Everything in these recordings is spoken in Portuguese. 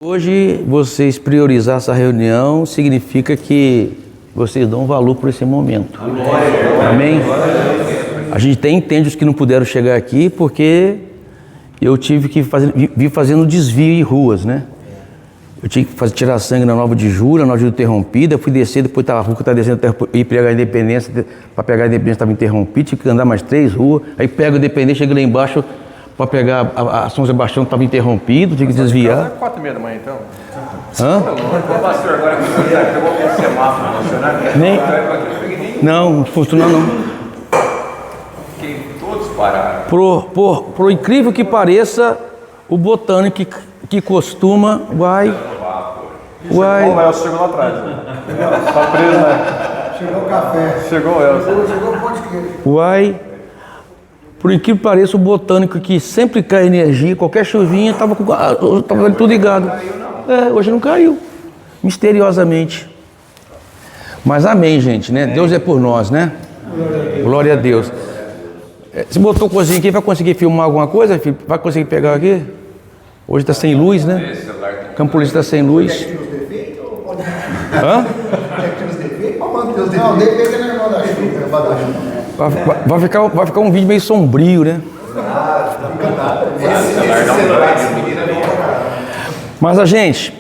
Hoje, vocês priorizar essa reunião significa que vocês dão valor por esse momento. Amém? A gente até entende os que não puderam chegar aqui porque eu tive que vir fazendo desvio em ruas, né? Eu tinha que tirar sangue na Nova de Julho, na Nova de Julho interrompida, eu fui descer, depois a rua que estava descendo, ia pegar a Independência, para pegar a Independência estava interrompida, tive que andar mais 3 ruas, aí pego a Independência, chego lá embaixo, para pegar a São Sebastião, estava interrompido, tive que desviar. 4h30 da manhã, então? Hã? Pastor, agora que você pegou o semáforo funcionar? Não funciona não. Fiquei todos pararam. Por incrível que pareça, o botânico que costuma vai. O Elcio chegou lá atrás. Tá preso, né? Chegou o café. Chegou o Elcio. Chegou o pão de queijo. Vai. Por incrível que pareça, o botânico que sempre cai energia, qualquer chuvinha, estava tudo ligado. Hoje não caiu. Misteriosamente. Mas amém, gente, né? Deus é por nós, né? Glória a Deus. Se botou coisinha aqui, vai conseguir filmar alguma coisa, filho? Vai conseguir pegar aqui? Hoje está sem luz, né? Campo Polícia está sem luz. Hã? Não, defeito é normal da chuva. Vai ficar um vídeo meio sombrio, né? Mas a gente,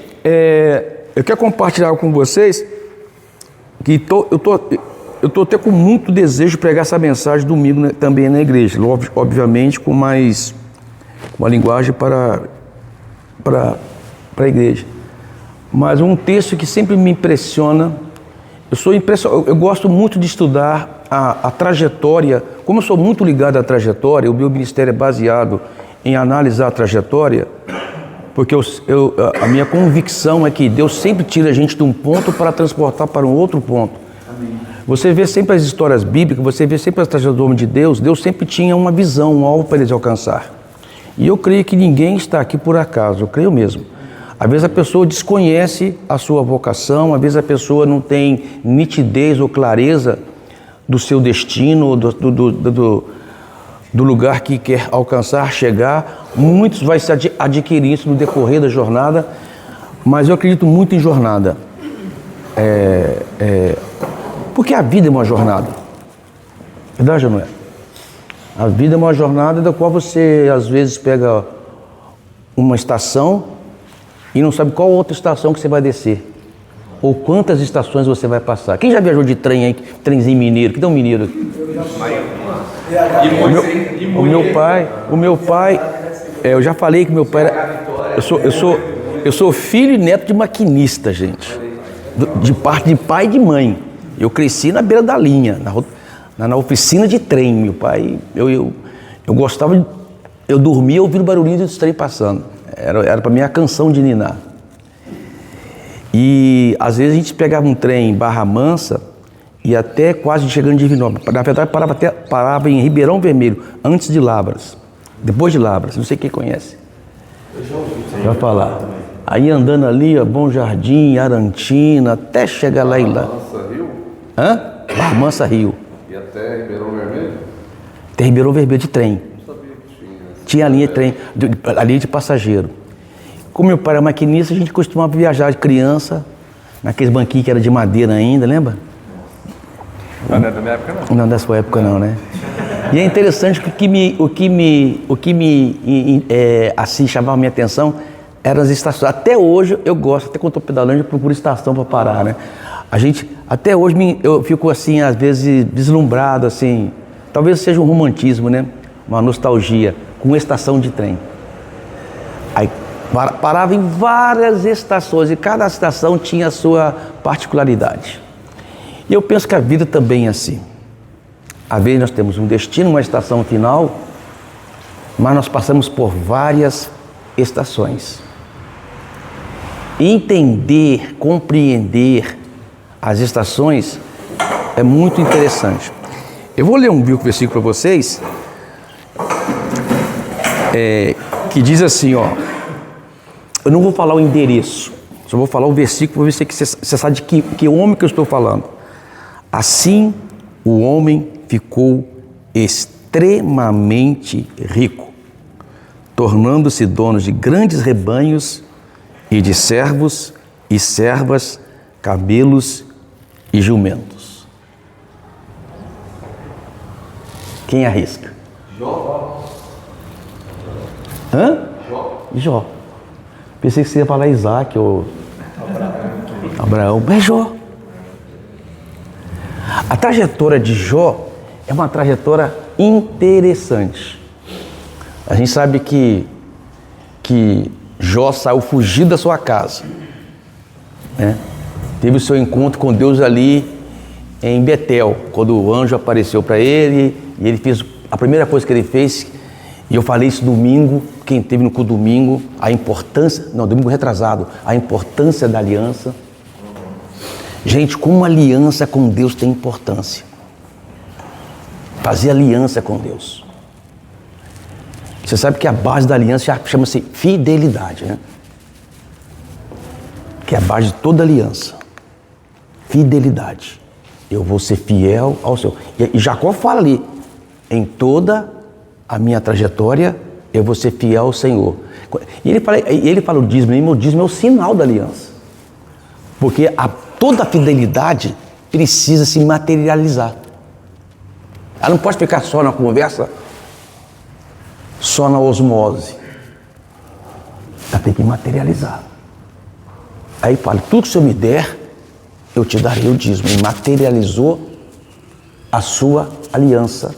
eu quero compartilhar com vocês que eu tô até com muito desejo de pregar essa mensagem domingo, né, também na igreja, obviamente com mais uma linguagem para a igreja. Mas um texto que sempre me impressiona. Eu gosto muito de estudar a trajetória. Como eu sou muito ligado à trajetória, o meu ministério é baseado em analisar a trajetória, porque a minha convicção é que Deus sempre tira a gente de um ponto para transportar para um outro ponto. Amém. Você vê sempre as histórias bíblicas, você vê sempre as trajetórias do homem de Deus, Deus sempre tinha uma visão, um alvo para eles alcançar. E eu creio que ninguém está aqui por acaso, eu creio mesmo. Às vezes a pessoa desconhece a sua vocação, às vezes a pessoa não tem nitidez ou clareza do seu destino, do lugar que quer alcançar, chegar. Muitos vai se adquirir isso no decorrer da jornada, mas eu acredito muito em jornada. Porque a vida é uma jornada. Verdade ou não é? A vida é uma jornada da qual você às vezes pega uma estação e não sabe qual outra estação que você vai descer, ou quantas estações você vai passar. Quem já viajou de trem aí, trenzinho mineiro? Que dá um mineiro aqui? O meu pai, eu já falei que meu pai era, eu sou filho e neto de maquinista, gente, de parte de pai e de mãe. Eu cresci na beira da linha, na oficina de trem. Meu pai, eu gostava, eu dormia ouvindo o barulhinho dos trem passando. Era para mim a canção de ninar. E às vezes a gente pegava um trem em Barra Mansa e até quase chegando em Divinópolis. Na verdade parava em Ribeirão Vermelho, antes de Lavras, depois de Lavras, não sei quem conhece. Já falar. Aí andando ali, ó, Bom Jardim, Arantina, até chegar lá e lá. Barra Mansa Rio? Hã? Barra Mansa Rio. E até Ribeirão Vermelho? Tem Ribeirão Vermelho de trem. Tinha a linha de trem, a linha de passageiro. Como meu pai era maquinista, a gente costumava viajar de criança, naqueles banquinhos que era de madeira ainda, lembra? Não é da minha época, não? Não, da sua época não, né? E é interessante que o que me assim, chamava a minha atenção eram as estações. Até hoje eu gosto, até quando estou pedalando, eu procuro estação para parar, né? Até hoje eu fico assim, às vezes, deslumbrado, assim, talvez seja um romantismo, né? Uma nostalgia, com estação de trem. Aí parava em várias estações e cada estação tinha a sua particularidade. E eu penso que a vida também é assim. Às vezes nós temos um destino, uma estação final, mas nós passamos por várias estações. Entender, compreender as estações é muito interessante. Eu vou ler um versículo para vocês, que diz assim, ó. Eu não vou falar o endereço, só vou falar o versículo para ver se você sabe de que homem que eu estou falando. Assim o homem ficou extremamente rico, tornando-se dono de grandes rebanhos e de servos e servas, camelos e jumentos. Quem arrisca? Jó. Hã? Jó. Pensei que você ia falar Isaac ou Abraão. Mas Jó. A trajetória de Jó é uma trajetória interessante. A gente sabe que Jó saiu fugido da sua casa, né? Teve o seu encontro com Deus ali em Betel, quando o anjo apareceu para ele, e ele fez a primeira coisa que ele fez, e eu falei isso domingo, quem teve no culto domingo, domingo retrasado, a importância da aliança. Gente, como a aliança com Deus tem importância. Fazer aliança com Deus. Você sabe que a base da aliança chama-se fidelidade, né? Que é a base de toda aliança. Fidelidade. Eu vou ser fiel ao Senhor. E Jacó fala ali, em toda a minha trajetória, eu vou ser fiel ao Senhor. E ele fala o dízimo, o dízimo é o sinal da aliança. Porque toda a fidelidade precisa se materializar. Ela não pode ficar só na conversa, só na osmose. Ela tem que materializar. Aí fala, tudo que o Senhor me der, eu te darei o dízimo. E materializou a sua aliança,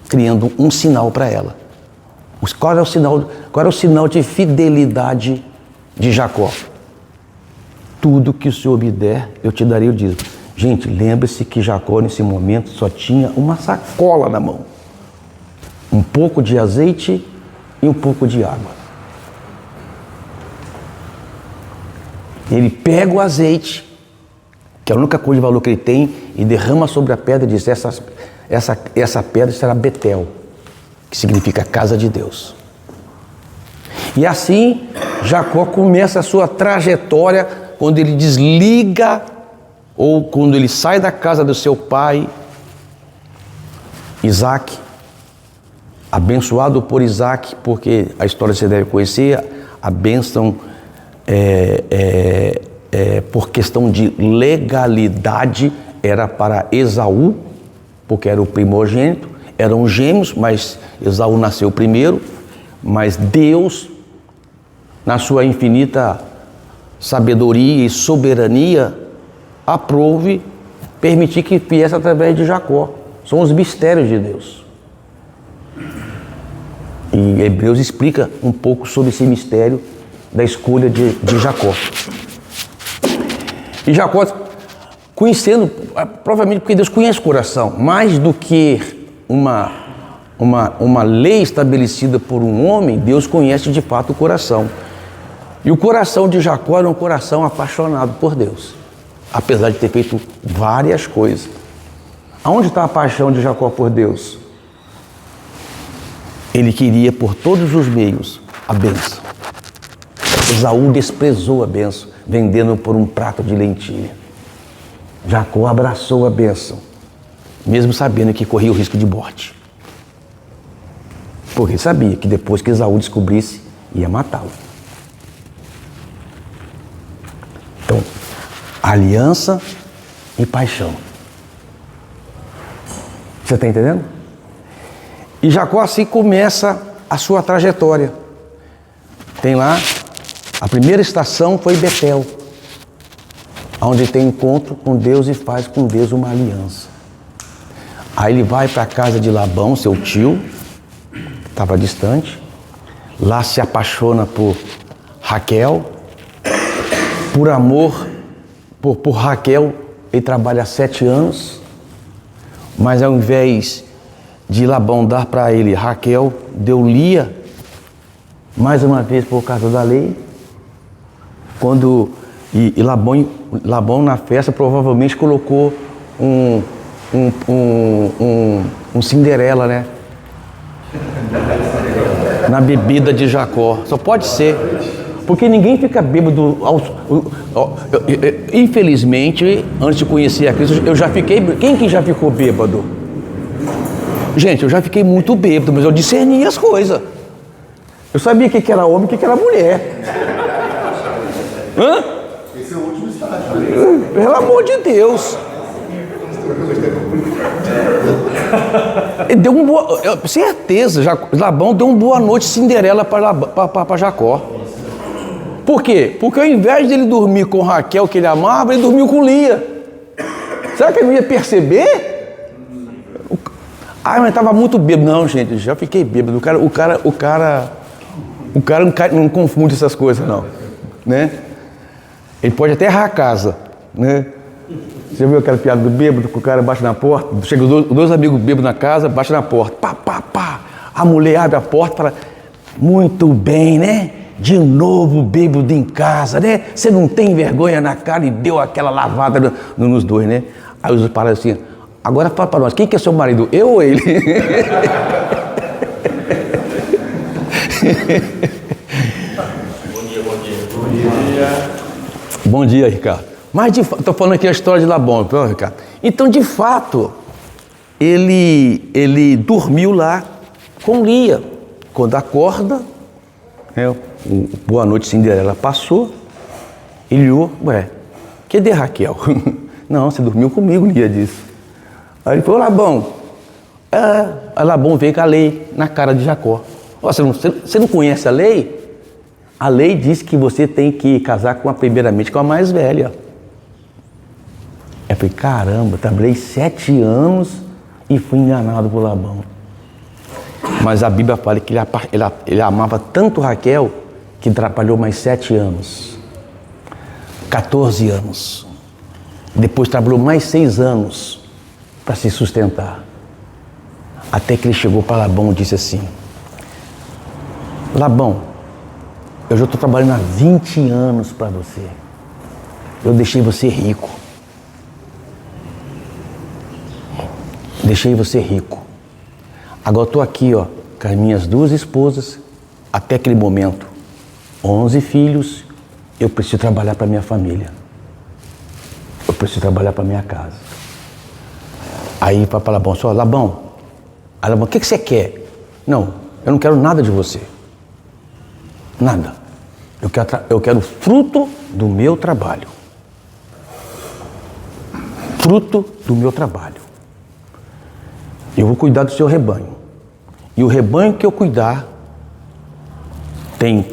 criando um sinal para ela. Qual é o sinal de fidelidade de Jacó? Tudo que o Senhor me der, eu te darei o dízimo. Gente, lembre-se que Jacó nesse momento só tinha uma sacola na mão. Um pouco de azeite e um pouco de água. Ele pega o azeite, que é a única coisa de valor que ele tem, e derrama sobre a pedra e diz, essa pedra será Betel, que significa casa de Deus. E assim, Jacó começa a sua trajetória, quando ele desliga, ou quando ele sai da casa do seu pai, Isaac, abençoado por Isaac, porque a história você deve conhecer, a bênção por questão de legalidade era para Esaú, porque era o primogênito, eram gêmeos, mas Esaú nasceu primeiro, mas Deus, na sua infinita sabedoria e soberania, aprove permitir que viesse através de Jacó. São os mistérios de Deus. E Hebreus explica um pouco sobre esse mistério da escolha de Jacó. E Jacó, conhecendo, provavelmente porque Deus conhece o coração, mais do que uma lei estabelecida por um homem, Deus conhece de fato o coração. E o coração de Jacó era um coração apaixonado por Deus, apesar de ter feito várias coisas. Aonde está a paixão de Jacó por Deus? Ele queria por todos os meios a bênção. Esaú desprezou a bênção, vendendo por um prato de lentilha. Jacó abraçou a bênção, mesmo sabendo que corria o risco de morte. Porque ele sabia que depois que Esaú descobrisse, ia matá-lo. Então, aliança e paixão. Você está entendendo? E Jacó assim começa a sua trajetória. Tem lá, a primeira estação foi Betel, onde tem encontro com Deus e faz com Deus uma aliança. Aí ele vai para a casa de Labão, seu tio, estava distante. Lá se apaixona por Raquel. Por amor por Raquel, ele trabalha 7 anos, mas ao invés de Labão dar para ele Raquel, deu Lia, mais uma vez por causa da lei. E Labão na festa provavelmente colocou um Cinderela, né? Na bebida de Jacó. Só pode ser. Porque ninguém fica bêbado. Infelizmente, antes de conhecer a Cristo, eu já fiquei. Quem que já ficou bêbado? Gente, eu já fiquei muito bêbado, mas eu discerni as coisas. Eu sabia o que era homem e o que era mulher. Hã? Esse é o último estágio. Pelo amor de Deus. Ele deu um boa, certeza, Labão deu uma boa noite Cinderela para Jacó. Por quê? Porque ao invés dele dormir com Raquel, que ele amava, ele dormiu com Lia. Será que ele não ia perceber? Mas estava muito bêbado. Não, gente, já fiquei bêbado. O cara não confunde essas coisas, não. Né? Ele pode até errar a casa, né? Você viu aquela piada do bêbado, que o cara bate na porta, chega os dois amigos bêbados na casa, bate na porta, pá, pá, pá. A mulher abre a porta e fala, muito bem, né? De novo bêbado em casa, né? Você não tem vergonha na cara, e deu aquela lavada nos dois, né? Aí os pararam assim, agora fala para nós, quem que é seu marido, eu ou ele? Bom dia, Ricardo. Mas estou falando aqui a história de Labão, Ricardo. Então, de fato, ele dormiu lá com Lia. Quando acorda, boa noite Cinderela passou, ele olhou, cadê Raquel? Não, você dormiu comigo, Lia disse. Aí ele falou, Labão. Aí Labão veio com a lei na cara de Jacó. Você não conhece a lei? A lei diz que você tem que casar primeiramente com a mais velha. Eu falei, caramba, trabalhei 7 anos e fui enganado por Labão. Mas a Bíblia fala que ele amava tanto Raquel que trabalhou mais 7 anos. 14 anos. Depois trabalhou mais 6 anos para se sustentar. Até que ele chegou para Labão e disse assim, Labão, eu já estou trabalhando há 20 anos para você. Eu deixei você rico. Deixei você rico. Agora estou aqui, com as minhas 2 esposas, até aquele momento, 11 filhos, eu preciso trabalhar para minha família. Eu preciso trabalhar para minha casa. Aí vai para Labão, Labão, o que você quer? Não, eu não quero nada de você. Nada. Eu quero fruto do meu trabalho. Fruto do meu trabalho. Eu vou cuidar do seu rebanho. E o rebanho que eu cuidar tem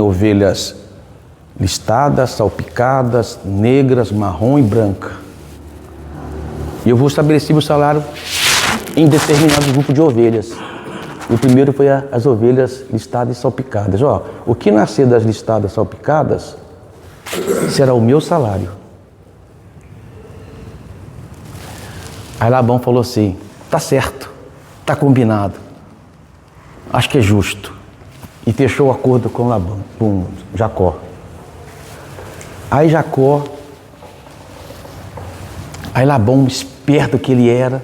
ovelhas listadas, salpicadas, negras, marrom e branca. E eu vou estabelecer meu salário em determinado grupo de ovelhas. O primeiro foi as ovelhas listadas e salpicadas. O que nascer das listadas salpicadas será o meu salário. Aí Labão falou assim, tá certo, tá combinado, acho que é justo. E fechou o acordo com Labão, com Jacó. Aí Labão, esperto que ele era,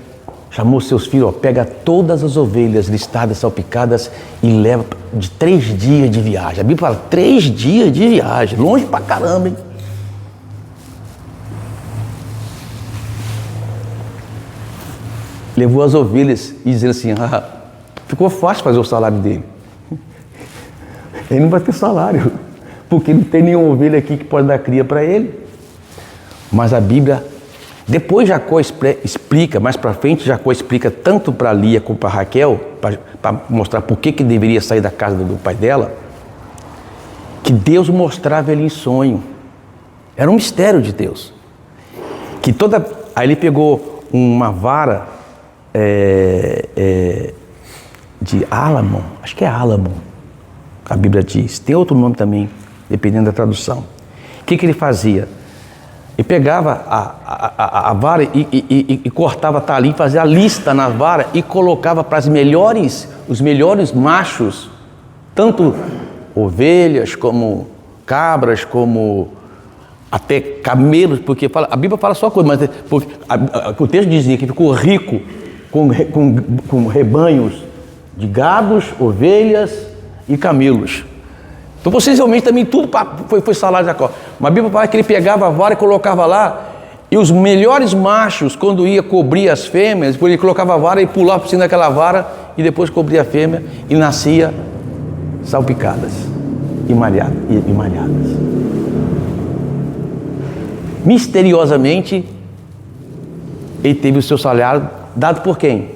chamou seus filhos, pega todas as ovelhas listadas, salpicadas e leva de 3 dias de viagem. A Bíblia fala 3 dias de viagem, longe pra caramba, hein? Levou as ovelhas e dizendo assim, ficou fácil fazer o salário dele. Ele não vai ter salário, porque não tem nenhuma ovelha aqui que pode dar cria para ele. Mas a Bíblia, depois Jacó explica, mais para frente Jacó explica tanto para Lia como para Raquel, para mostrar por que deveria sair da casa do pai dela, que Deus mostrava ele em sonho. Era um mistério de Deus. Aí ele pegou uma vara de Álamo, acho que é Álamo, a Bíblia diz, tem outro nome também, dependendo da tradução. O que ele fazia? Ele pegava a vara e cortava ali, fazia a lista na vara e colocava para os melhores machos, tanto ovelhas como cabras, como até camelos, porque a Bíblia fala só coisa, mas o texto dizia que ficou rico com rebanhos de gados, ovelhas e camelos. Então, possivelmente também tudo foi salário de Jacó. Mas a Bíblia fala que ele pegava a vara e colocava lá, e os melhores machos, quando ia cobrir as fêmeas, ele colocava a vara e pulava por cima daquela vara, e depois cobria a fêmea e nascia salpicadas. e malhadas. Misteriosamente, ele teve o seu salário dado por quem?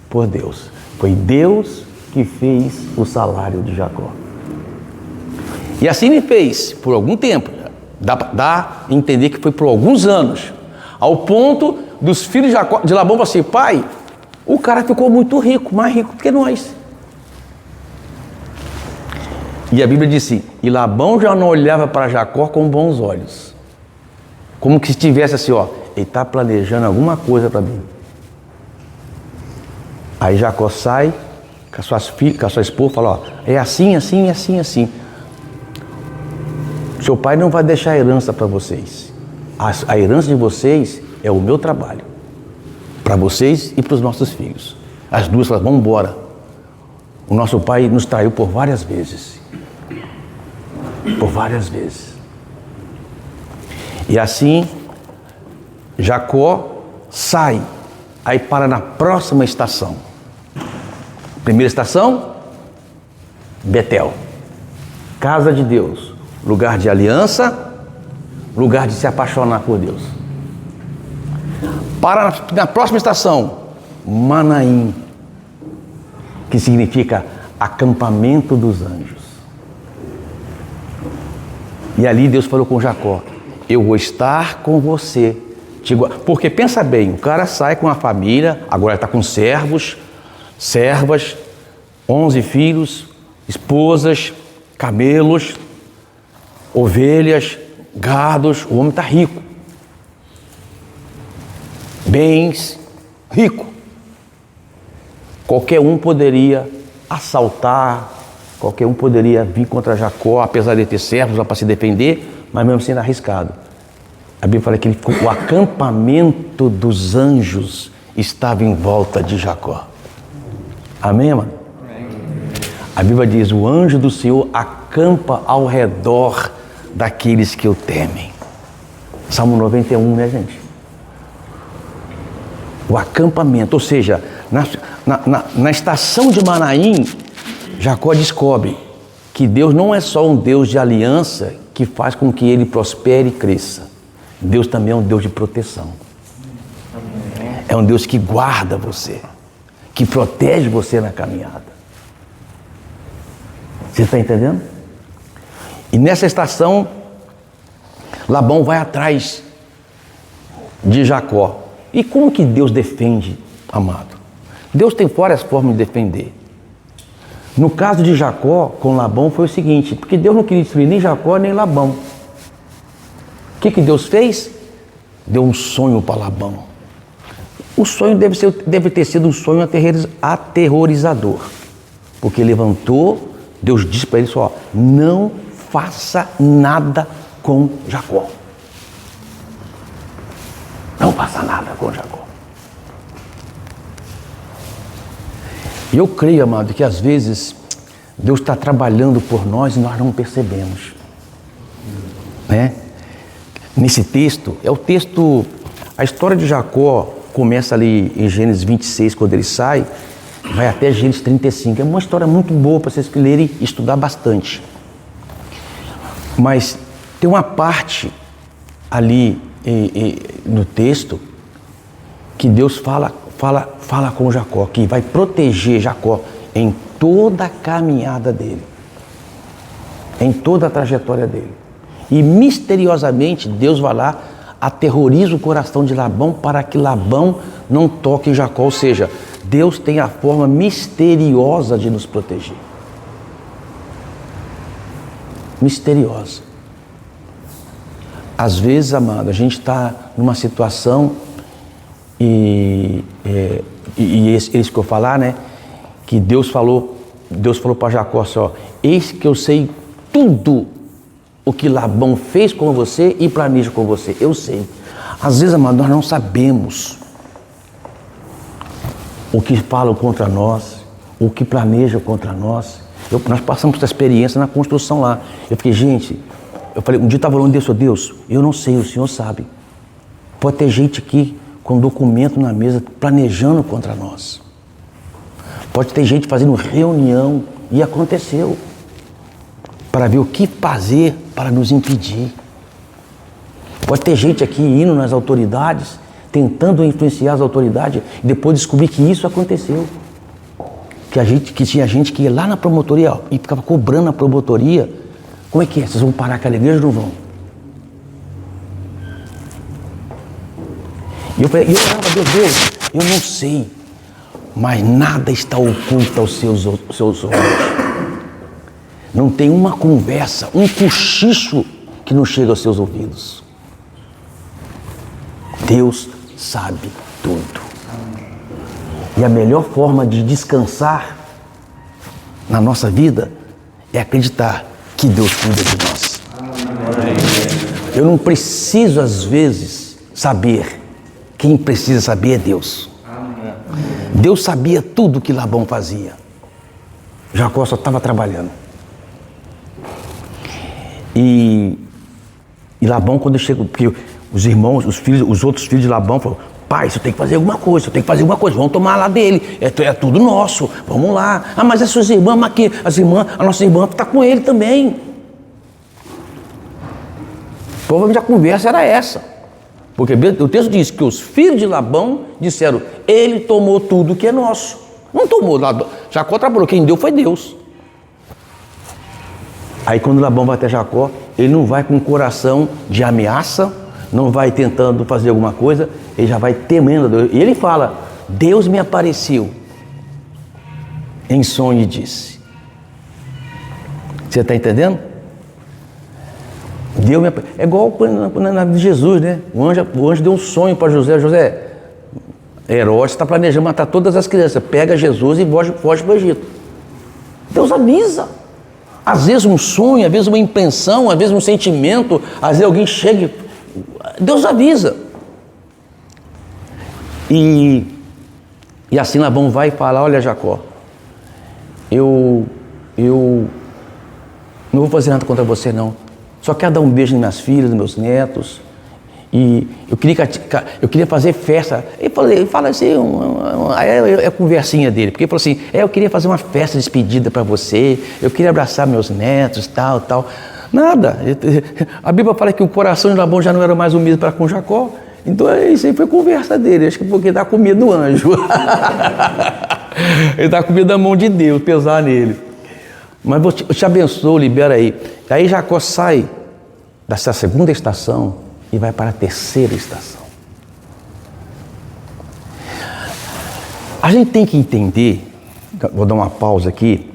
Por Deus. Foi Deus que fez o salário de Jacó. E assim ele fez por algum tempo. Dá a entender que foi por alguns anos. Ao ponto dos filhos de Labão falar assim: pai, o cara ficou muito rico, mais rico que nós. E a Bíblia diz assim: e Labão já não olhava para Jacó com bons olhos. Como que se tivesse assim, ó, ele está planejando alguma coisa para mim. Aí Jacó sai com as suas filhas, com a sua esposa, fala: ó, é assim, assim, assim, assim. Seu pai não vai deixar herança para vocês. A herança de vocês é o meu trabalho. Para vocês e para os nossos filhos. As duas falam: vamos embora. O nosso pai nos traiu por várias vezes. Por várias vezes. E assim, Jacó sai. Aí para na próxima estação. Primeira estação, Betel. Casa de Deus. Lugar de aliança, lugar de se apaixonar por Deus. Para na próxima estação, Manaim, que significa acampamento dos anjos. E ali Deus falou com Jacó: eu vou estar com você. Porque pensa bem, o cara sai com a família, agora está com servos, servas, 11 filhos, esposas, camelos, ovelhas, gados. O homem está rico. Bens, rico. Qualquer um poderia assaltar, qualquer um poderia vir contra Jacó, apesar de ter servos lá para se defender, mas mesmo sendo arriscado. A Bíblia fala que o acampamento dos anjos estava em volta de Jacó. Amém, mano? A Bíblia diz: o anjo do Senhor acampa ao redor daqueles que o temem. Salmo 91, né, gente? O acampamento, ou seja, na estação de Manaim, Jacó descobre que Deus não é só um Deus de aliança que faz com que ele prospere e cresça. Deus também é um Deus de proteção. É um Deus que guarda você, que protege você na caminhada. Você está entendendo? E nessa estação, Labão vai atrás de Jacó. E como que Deus defende, amado? Deus tem várias formas de defender. No caso de Jacó com Labão foi o seguinte: porque Deus não queria destruir nem Jacó nem Labão. O que Deus fez? Deu um sonho para Labão. O sonho deve ter sido um sonho aterrorizador. Porque levantou, Deus disse para ele só: não faça nada com Jacó. Não faça nada com Jacó. E eu creio, amado, que às vezes Deus está trabalhando por nós e nós não percebemos. Né? Nesse texto, é o texto, a história de Jacó começa ali em Gênesis 26, quando ele sai, vai até Gênesis 35. É uma história muito boa para vocês lerem e estudar bastante. Mas tem uma parte ali no texto que Deus fala com Jacó, que vai proteger Jacó em toda a caminhada dele, em toda a trajetória dele. E misteriosamente Deus vai lá, aterroriza o coração de Labão para que Labão não toque em Jacó. Ou seja, Deus tem a forma misteriosa de nos proteger. Misteriosa. Às vezes, amado, a gente está numa situação e isso que eu falar, né? Que Deus falou para Jacó só: eis que eu sei tudo o que Labão fez com você e planeja com você. Eu sei. Às vezes, amado, nós não sabemos o que falam contra nós, o que planejam contra nós. Nós passamos essa experiência na construção lá. Eu fiquei, gente, um dia eu estava falando disso: Deus, eu não sei, o Senhor sabe. Pode ter gente aqui com documento na mesa planejando contra nós. Pode ter gente fazendo reunião, e aconteceu. para ver o que fazer para nos impedir. Pode ter gente aqui indo nas autoridades, tentando influenciar as autoridades, e depois descobrir que isso aconteceu. Que tinha gente que ia lá na promotoria e ficava cobrando a promotoria. Como é que é? Vocês vão parar aquela igreja ou não vão? E eu orava, Deus, eu não sei, mas nada está oculto aos seus olhos. Não tem uma conversa, um cochicho que não chega aos seus ouvidos. Deus sabe tudo. E a melhor forma de descansar na nossa vida é acreditar que Deus cuida de nós. Eu não preciso, às vezes, saber. Quem precisa saber é Deus. Deus sabia tudo que Labão fazia. Jacó só estava trabalhando. E Labão, quando chegou, porque os irmãos, os outros filhos de Labão falaram: pai, você tem que fazer alguma coisa, vamos tomar lá dele, é tudo nosso, vamos lá. Ah, mas as suas irmãs, a nossa irmã está com ele também. Provavelmente a conversa era essa, porque o texto diz que os filhos de Labão disseram: ele tomou tudo que é nosso. Não tomou, Jacó trabalhou, quem deu foi Deus. Aí quando Labão vai até Jacó, ele não vai com um coração de ameaça, não vai tentando fazer alguma coisa, ele já vai temendo a Deus. E ele fala: Deus me apareceu em sonho e disse. Você está entendendo? É igual na vida de Jesus, né? O anjo deu um sonho para José. José, Herodes está planejando matar todas as crianças. Pega Jesus e foge para o Egito. Deus avisa. Às vezes um sonho, às vezes uma impressão, às vezes um sentimento, às vezes alguém chega. Deus avisa. E assim Labão vai e fala: olha, Jacó, eu não vou fazer nada contra você, não. Só quero dar um beijo nas minhas filhas, nos meus netos. E eu queria fazer festa. Ele fala assim, é a conversinha dele. Porque ele falou assim: eu queria fazer uma festa de despedida para você. Eu queria abraçar meus netos, tal. Nada. A Bíblia fala que o coração de Labão já não era mais o mesmo para com Jacó. Então isso aí foi conversa dele. Acho que porque dá com medo do anjo. Ele está com medo da mão de Deus pesar nele. Mas eu te abençoo, libera aí. Aí Jacó sai dessa segunda estação e vai para a terceira estação. A gente tem que entender, vou dar uma pausa aqui,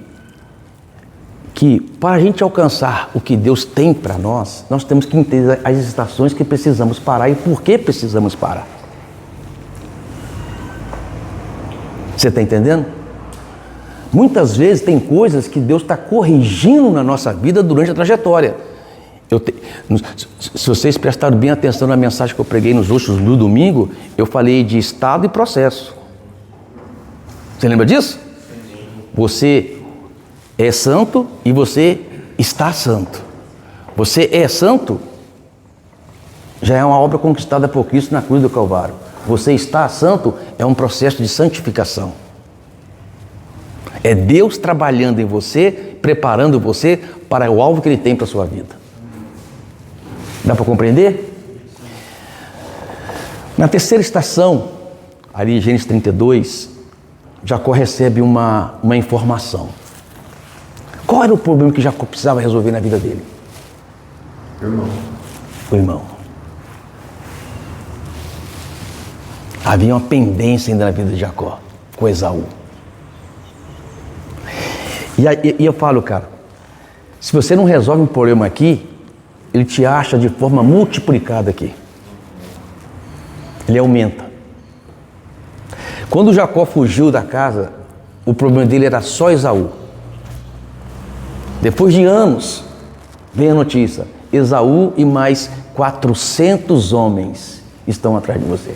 que para a gente alcançar o que Deus tem para nós temos que entender as estações que precisamos parar e por que precisamos parar. Você está entendendo? Muitas vezes tem coisas que Deus está corrigindo na nossa vida durante a trajetória. Se vocês prestaram bem atenção na mensagem que eu preguei no domingo, eu falei de estado e processo. Você lembra disso? Você é santo e você está santo. Você é santo, já é uma obra conquistada por Cristo na cruz do Calvário. Você está santo, é um processo de santificação. É Deus trabalhando em você, preparando você para o alvo que Ele tem para a sua vida. Dá para compreender? Na terceira estação, ali em Gênesis 32, Jacó recebe uma informação. Qual era o problema que Jacó precisava resolver na vida dele? O irmão. Havia uma pendência ainda na vida de Jacó, com Esaú. E eu falo, cara, se você não resolve um problema aqui, ele te acha de forma multiplicada aqui. Ele aumenta. Quando Jacó fugiu da casa, o problema dele era só Esaú. Depois de anos, vem a notícia: Esaú e mais 400 homens estão atrás de você.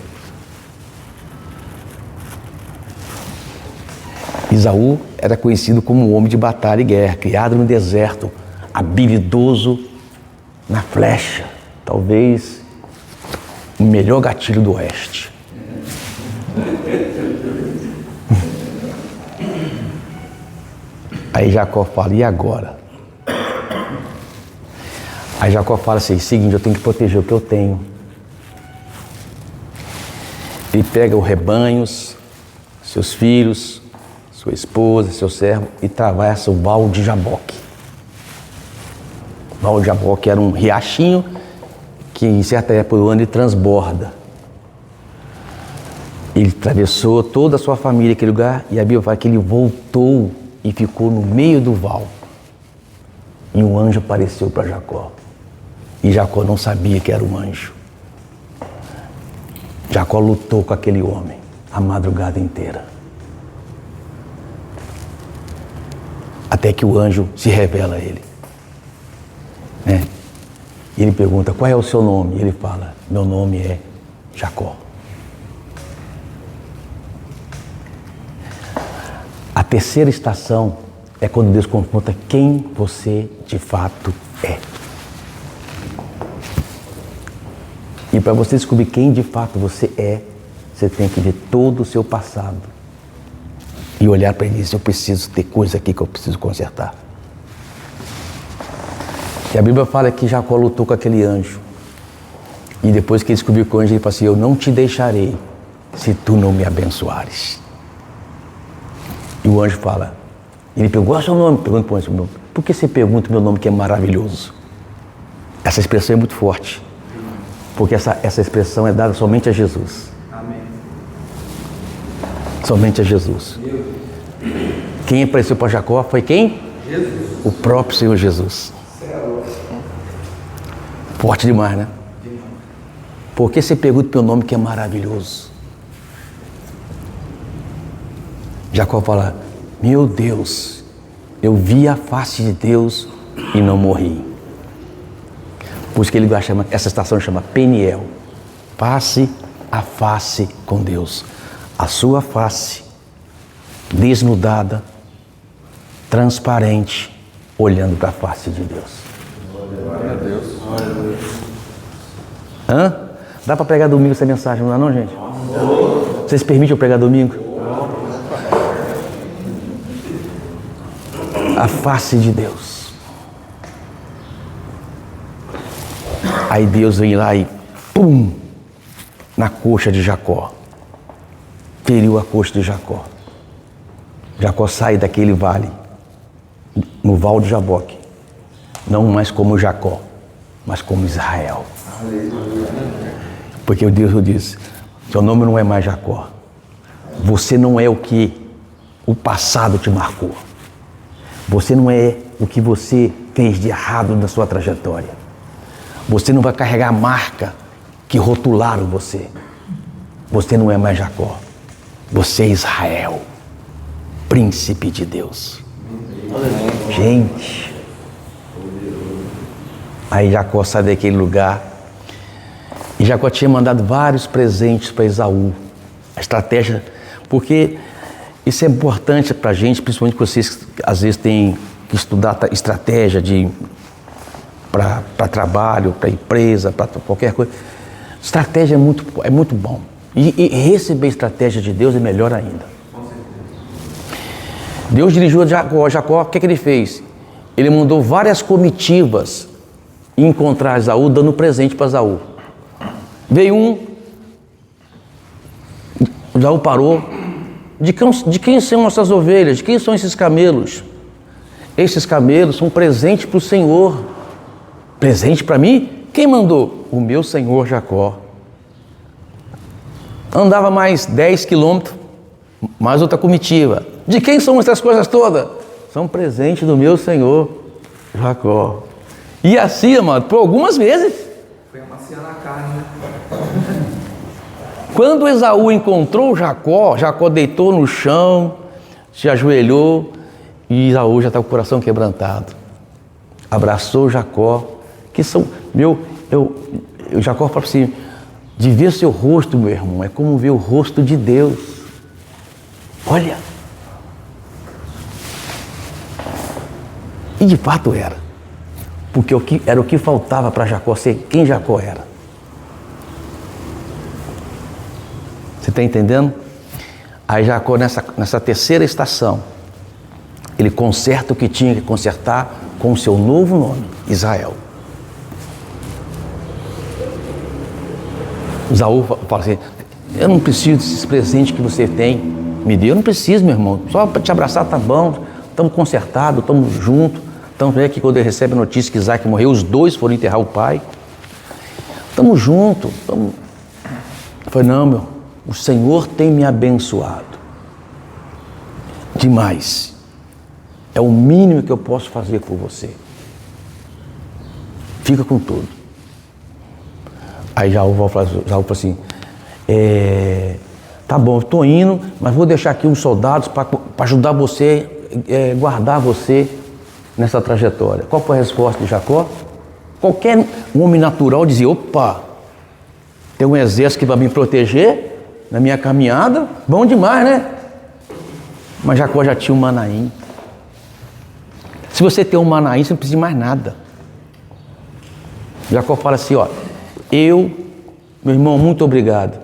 Esaú era conhecido como um homem de batalha e guerra, criado no deserto, habilidoso na flecha, talvez o melhor gatilho do oeste. Aí Jacó fala: e agora? Aí Jacó fala assim, seguinte, eu tenho que proteger o que eu tenho. Ele pega os rebanhos, seus filhos, sua esposa, seu servo, e atravessa o Val de Jaboque. O Val de Jaboque era um riachinho que em certa época do ano ele transborda. Ele atravessou toda a sua família aquele lugar, e a Bíblia fala que ele voltou e ficou no meio do val. E um anjo apareceu para Jacó. E Jacó não sabia que era um anjo. Jacó lutou com aquele homem a madrugada inteira. Até que o anjo se revela a ele. Né? E ele pergunta, qual é o seu nome? E ele fala, meu nome é Jacó. A terceira estação é quando Deus confronta quem você de fato é. E para você descobrir quem de fato você é, você tem que ver todo o seu passado e olhar para ele e dizer, eu preciso ter coisa aqui que eu preciso consertar. E a Bíblia fala que Jacó lutou com aquele anjo. E depois que ele descobriu com o anjo, ele falou assim, eu não te deixarei se tu não me abençoares. E o anjo fala, ele pergunta, qual é o seu nome? Pergunta para o anjo, por que você pergunta o meu nome que é maravilhoso? Essa expressão é muito forte, porque essa expressão é dada somente a Jesus. Amém. Somente a Jesus. Quem apareceu para Jacó foi quem? Jesus. O próprio Senhor Jesus. Forte demais, né? Por que você pergunta o meu nome que é maravilhoso? Jacó fala, meu Deus, eu vi a face de Deus e não morri. Por isso que ele chama, essa estação chama Peniel, face a face com Deus. A sua face, desnudada, transparente, olhando para a face de Deus. Glória a Deus. Glória a Deus. Hã? Dá para pregar domingo essa mensagem, não dá não, gente? Vocês permitem eu pregar domingo? A face de Deus. Aí Deus vem lá e pum, na coxa de Jacó. Feriu a coxa de Jacó. Jacó sai daquele vale, no Val de Jaboque, não mais como Jacó, mas como Israel. Porque Deus disse, seu nome não é mais Jacó. Você não é o que o passado te marcou. Você não é o que você fez de errado na sua trajetória. Você não vai carregar a marca que rotularam você. Você não é mais Jacó. Você é Israel, príncipe de Deus. Gente. Aí Jacó sai daquele lugar. E Jacó tinha mandado vários presentes para Esaú. A estratégia, porque isso é importante para a gente, principalmente vocês que às vezes têm que estudar estratégia para trabalho, para empresa, para qualquer coisa. Estratégia é muito bom. E receber estratégia de Deus é melhor ainda. Deus dirigiu a Jacó, o que ele fez? Ele mandou várias comitivas encontrar Esaú, dando presente para Esaú. Veio um, Esaú parou. De quem são essas ovelhas? De quem são esses camelos? Esses camelos são presente para o Senhor. Presente para mim? Quem mandou? O meu senhor Jacó. Andava mais 10 quilômetros, mais outra comitiva. De quem são essas coisas todas? São presente do meu senhor Jacó. E assim, amado, por algumas vezes. Foi amaciando a carne. Quando Esaú encontrou Jacó, Jacó deitou no chão, se ajoelhou, e Esaú já está com o coração quebrantado. Abraçou Jacó, que são, Jacó falou assim, de ver seu rosto, meu irmão, é como ver o rosto de Deus. Olha. E de fato era. Porque era o que faltava para Jacó ser quem Jacó era. Você está entendendo? Aí Jacó, nessa terceira estação, ele conserta o que tinha que consertar com o seu novo nome, Israel. Esaú fala assim, eu não preciso desses presentes que você tem, me deu, eu não preciso, meu irmão, só para te abraçar tá bom, estamos consertados, estamos juntos. Tanto é que quando ele recebe a notícia que Isaac morreu, os dois foram enterrar o pai. Estamos juntos. Eu falei, não, meu, o Senhor tem me abençoado demais. É o mínimo que eu posso fazer por você. Fica com tudo. Aí Jaú falou assim, tá bom, estou indo, mas vou deixar aqui uns soldados para ajudar você, guardar você nessa trajetória. Qual foi a resposta de Jacó? Qualquer homem natural dizia, opa, tem um exército que vai me proteger na minha caminhada, bom demais, né? Mas Jacó já tinha um Manaim. Se você tem um Manaim, você não precisa de mais nada. Jacó fala assim, ó, meu irmão, muito obrigado,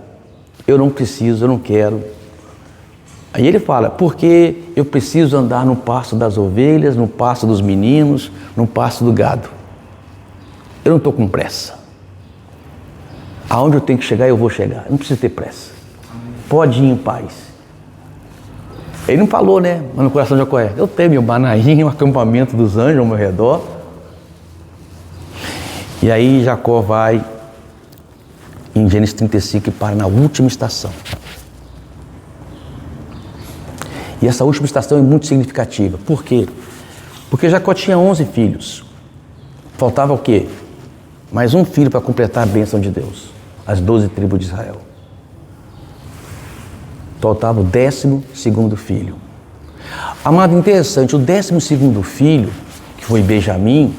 eu não preciso, eu não quero. Aí ele fala, porque eu preciso andar no pasto das ovelhas, no pasto dos meninos, no pasto do gado. Eu não estou com pressa. Aonde eu tenho que chegar, eu vou chegar. Eu não preciso ter pressa. Pode ir em paz. Ele não falou, né? Mas no coração de Jacó eu tenho meu Manaim, o acampamento dos anjos ao meu redor. E aí Jacó vai em Gênesis 35 e para na última estação. E essa última estação é muito significativa. Por quê? Porque Jacó tinha 11 filhos. Faltava o quê? Mais um filho para completar a bênção de Deus. As 12 tribos de Israel. Faltava o 12º filho. Amado, interessante, o 12º filho, que foi Benjamim,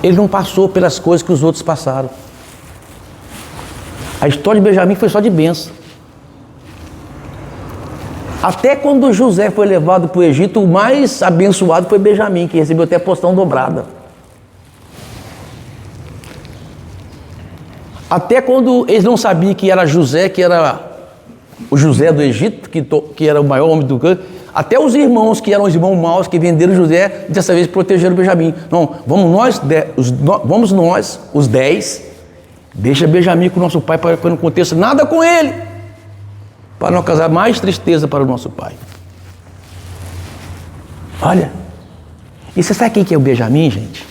ele não passou pelas coisas que os outros passaram. A história de Benjamim foi só de bênção. Até quando José foi levado para o Egito, o mais abençoado foi Benjamim, que recebeu até porção dobrada. Até quando eles não sabiam que era José, que era o José do Egito, que era o maior homem do campo, até os irmãos, que eram os irmãos maus, que venderam José, dessa vez protegeram Benjamim. Não, vamos nós, os 10, deixa Benjamim com o nosso pai para que não aconteça nada com ele, para não causar mais tristeza para o nosso pai. Olha, e você sabe quem que é o Benjamim, gente?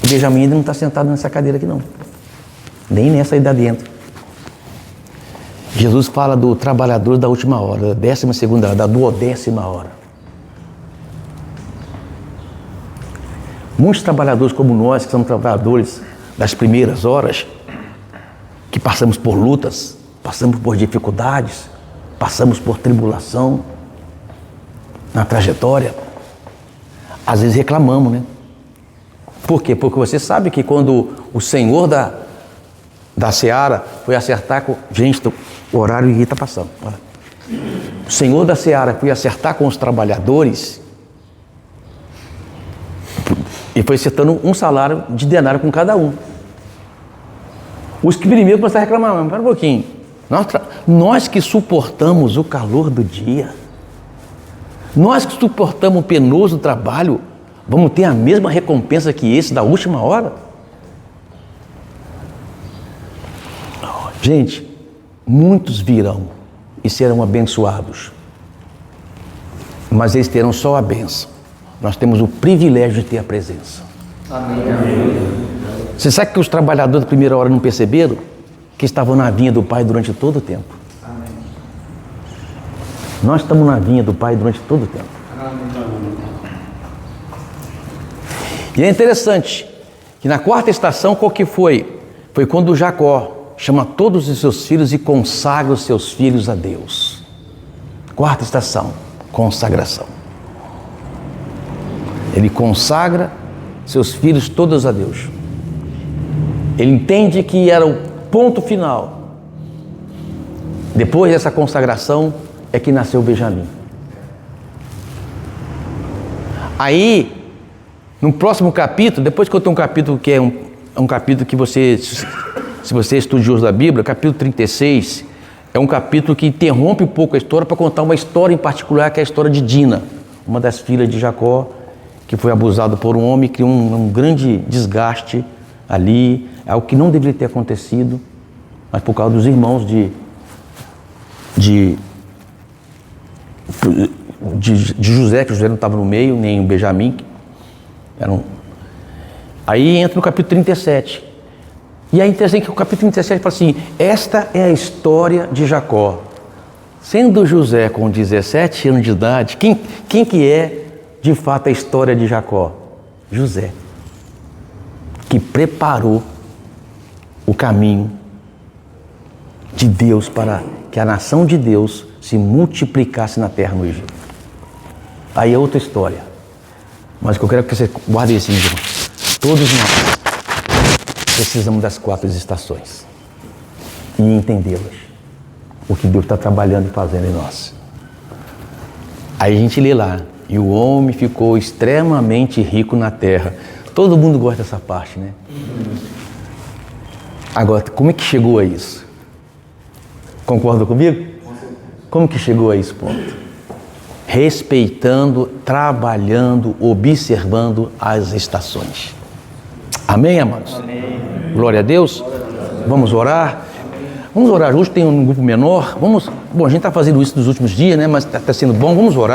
O Benjamim ainda não está sentado nessa cadeira aqui não, nem nessa aí da dentro. Jesus fala do trabalhador da última hora, da 12ª hora, da 12ª hora. Muitos trabalhadores como nós, que somos trabalhadores das primeiras horas, que passamos por lutas, passamos por dificuldades, passamos por tribulação na trajetória, às vezes reclamamos, né? Por quê? Porque você sabe que quando o Senhor da Seara foi acertar com... Gente, o horário aqui está passando. Olha. O Senhor da Seara foi acertar com os trabalhadores e foi acertando um salário de denário com cada um. Os que primeiro começaram a reclamar, mas espera um pouquinho. Nós que suportamos o calor do dia, nós que suportamos o penoso trabalho, vamos ter a mesma recompensa que esse da última hora? Gente, muitos virão e serão abençoados, mas eles terão só a bênção. Nós temos o privilégio de ter a presença. Amém. Você sabe que os trabalhadores da primeira hora não perceberam? Que estavam na vinha do Pai durante todo o tempo. Amém. Nós estamos na vinha do Pai durante todo o tempo. Amém. E é interessante que na 4ª estação, qual que foi? Foi quando Jacó chama todos os seus filhos e consagra os seus filhos a Deus. 4ª estação, consagração. Ele consagra seus filhos todos a Deus. Ele entende que era o ponto final. Depois dessa consagração é que nasceu Benjamim. Aí, no próximo capítulo, depois que eu tenho um capítulo que é um capítulo que você... Se você é estudioso da Bíblia, capítulo 36 é um capítulo que interrompe um pouco a história para contar uma história em particular, que é a história de Dina, uma das filhas de Jacó, que foi abusada por um homem, criou um grande desgaste ali, algo que não deveria ter acontecido. mas por causa dos irmãos de José, que José não estava no meio, nem o Benjamim. Aí entra no capítulo 37. E aí é interessante que o capítulo 37 fala assim: esta é a história de Jacó. Sendo José com 17 anos de idade, quem que é de fato a história de Jacó? José, que preparou o caminho de Deus para que a nação de Deus se multiplicasse na terra no Egito. Aí é outra história. Mas o que eu quero que você guarde isso, meu irmão. Todos nós precisamos das 4 estações e entendê-las. O que Deus está trabalhando e fazendo em nós. Aí a gente lê lá: e o homem ficou extremamente rico na terra. Todo mundo gosta dessa parte, né? Agora, como é que chegou a isso? Concorda comigo? Como que chegou a esse ponto? Respeitando, trabalhando, observando as estações. Amém, amados? Amém. Glória a Deus. Vamos orar. Vamos orar. Hoje tem um grupo menor. Bom, a gente está fazendo isso nos últimos dias, né? Mas está sendo bom. Vamos orar.